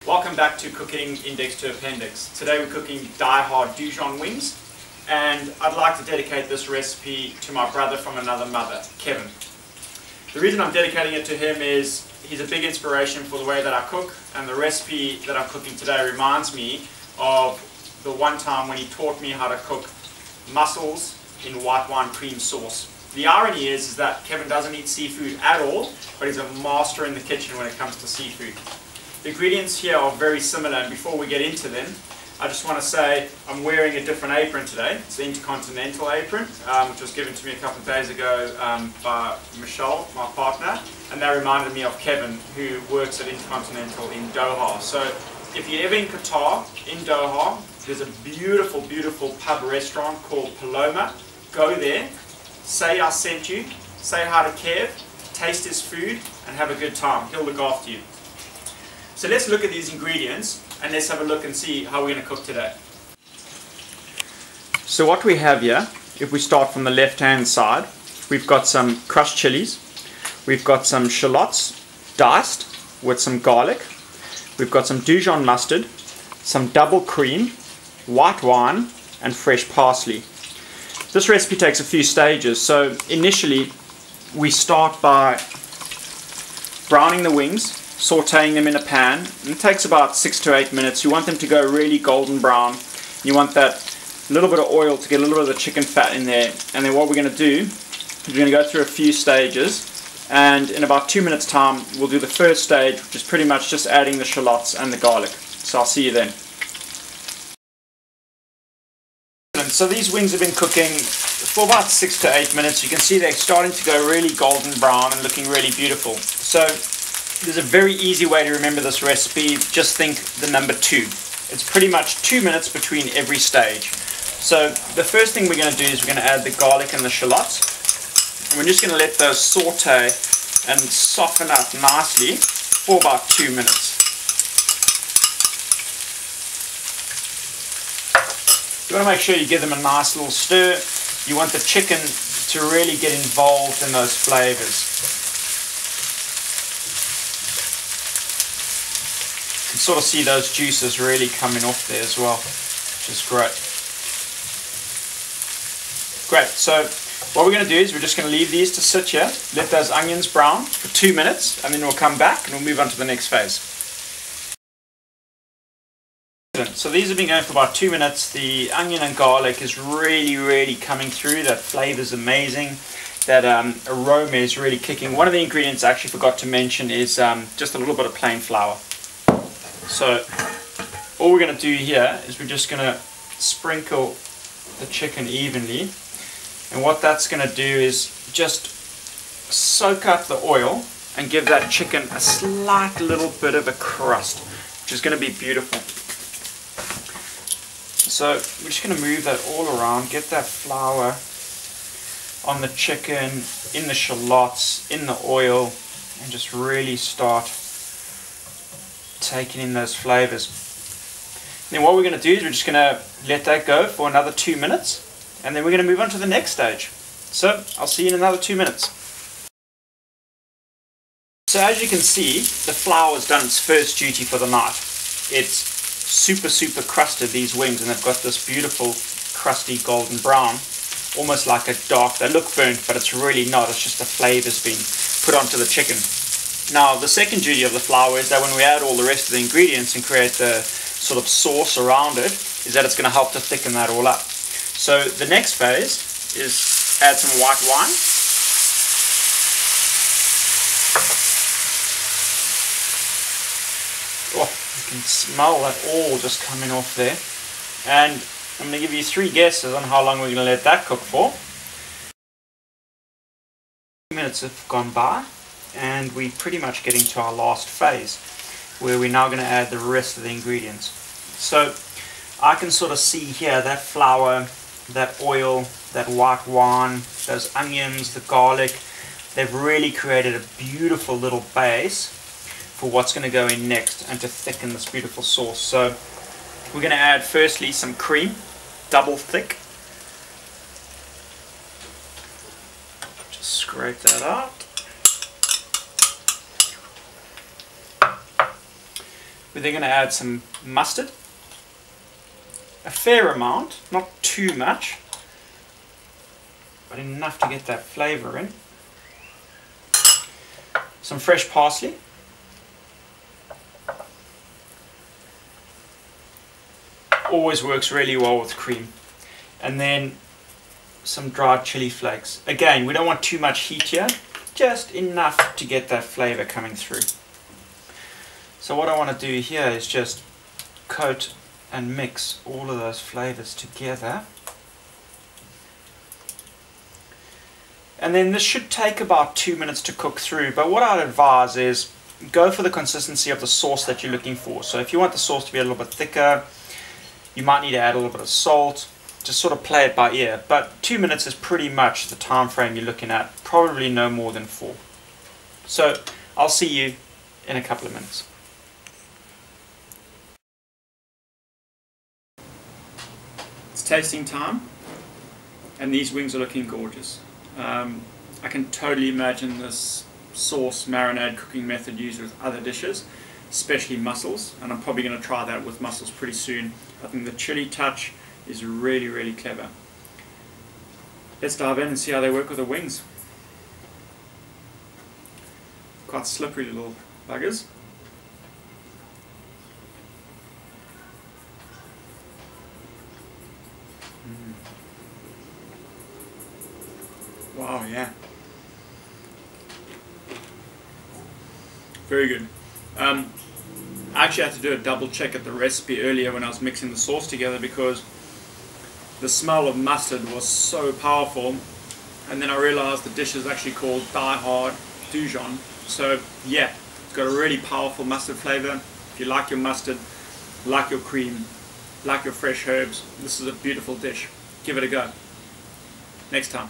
Welcome back to Cooking Index to Appendix. Today we're cooking die-hard Dijon wings, and I'd like to dedicate this recipe to my brother from another mother, Kevin. The reason I'm dedicating it to him is he's a big inspiration for the way that I cook, and the recipe that I'm cooking today reminds me of the one time when he taught me how to cook mussels in white wine cream sauce. The irony is that Kevin doesn't eat seafood at all, but he's a master in the kitchen when it comes to seafood. The ingredients here are very similar, and before we get into them, I just want to say I'm wearing a different apron today. It's the Intercontinental apron, which was given to me a couple of days ago by Michelle, my partner, and that reminded me of Kevin, who works at Intercontinental in Doha. So if you're ever in Qatar, in Doha, there's a beautiful, beautiful pub restaurant called Paloma. Go there, say I sent you, say hi to Kev, taste his food, and have a good time. He'll look after you. So let's look at these ingredients and let's have a look and see how we're going to cook today. So what we have here, if we start from the left hand side, we've got some crushed chilies, we've got some shallots diced with some garlic, we've got some Dijon mustard, some double cream, white wine and fresh parsley. This recipe takes a few stages. So initially we start by browning the wings, sauteing them in a pan, and it takes about 6 to 8 minutes. You want them to go really golden brown. You want that little bit of oil to get a little bit of the chicken fat in there. And then what we're going to do is we're going to go through a few stages, and in about 2 minutes time we'll do the first stage, which is pretty much just adding the shallots and the garlic. So I'll see you then. So these wings have been cooking for about 6 to 8 minutes. You can see they're starting to go really golden brown and looking really beautiful. So there's a very easy way to remember this recipe. Just think the number 2. It's pretty much 2 minutes between every stage. So the first thing we're going to do is we're going to add the garlic and the shallots. And we're just going to let those saute and soften up nicely for about 2 minutes. You want to make sure you give them a nice little stir. You want the chicken to really get involved in those flavors. You can sort of see those juices really coming off there as well, which is great. Great, so what we're going to do is we're just going to leave these to sit here, let those onions brown for 2 minutes, and then we'll come back and we'll move on to the next phase. So these have been going for about 2 minutes. The onion and garlic is really coming through. That flavor is amazing. That aroma is really kicking. One of the ingredients I actually forgot to mention is just a little bit of plain flour. So all we're going to do here is we're just going to sprinkle the chicken evenly, and what that's going to do is just soak up the oil and give that chicken a slight little bit of a crust, which is going to be beautiful. So we're just going to move that all around, get that flour on the chicken, in the shallots, in the oil, and just really start taking in those flavors. And then what we're going to do is we're just going to let that go for another 2 minutes, and then we're going to move on to the next stage. So I'll see you in another 2 minutes. So as you can see, the flour has done its first duty for the night. It's super crusted, these wings, and they've got this beautiful crusty golden brown, almost like a dark, they look burnt but it's really not, it's just the flavor's been put onto the chicken. Now the second duty of the flour is that when we add all the rest of the ingredients and create the sort of sauce around it, is that it's going to help to thicken that all up. So the next phase is add some white wine. Oh, you can smell that all just coming off there. And I'm going to give you 3 guesses on how long we're going to let that cook for. 2 minutes have gone by, and we're pretty much getting to our last phase, where we're now going to add the rest of the ingredients. So I can sort of see here that flour, that oil, that white wine, those onions, the garlic, they've really created a beautiful little base for what's going to go in next and to thicken this beautiful sauce. So we're going to add firstly some cream, double thick. Just scrape that out. We're then going to add some mustard, a fair amount, not too much, but enough to get that flavour in. Some fresh parsley, always works really well with cream, and then some dried chili flakes. Again, we don't want too much heat here, just enough to get that flavour coming through. So what I want to do here is just coat and mix all of those flavours together. And then this should take about 2 minutes to cook through, but what I'd advise is go for the consistency of the sauce that you're looking for. So if you want the sauce to be a little bit thicker, you might need to add a little bit of salt. Just sort of play it by ear, but 2 minutes is pretty much the time frame you're looking at, probably no more than 4. So I'll see you in a couple of minutes. It's tasting time, and these wings are looking gorgeous. I can totally imagine this sauce marinade cooking method used with other dishes, especially mussels, and I'm probably going to try that with mussels pretty soon. I think the chili touch is really, really clever. Let's dive in and see how they work with the wings. Quite slippery little buggers. Wow, yeah. Very good. I actually had to do a double check at the recipe earlier when I was mixing the sauce together, because the smell of mustard was so powerful, and then I realized the dish is actually called Die-Hard Dijon. So yeah, it's got a really powerful mustard flavor. If you like your mustard, like your cream, like your fresh herbs, this is a beautiful dish. Give it a go. Next time.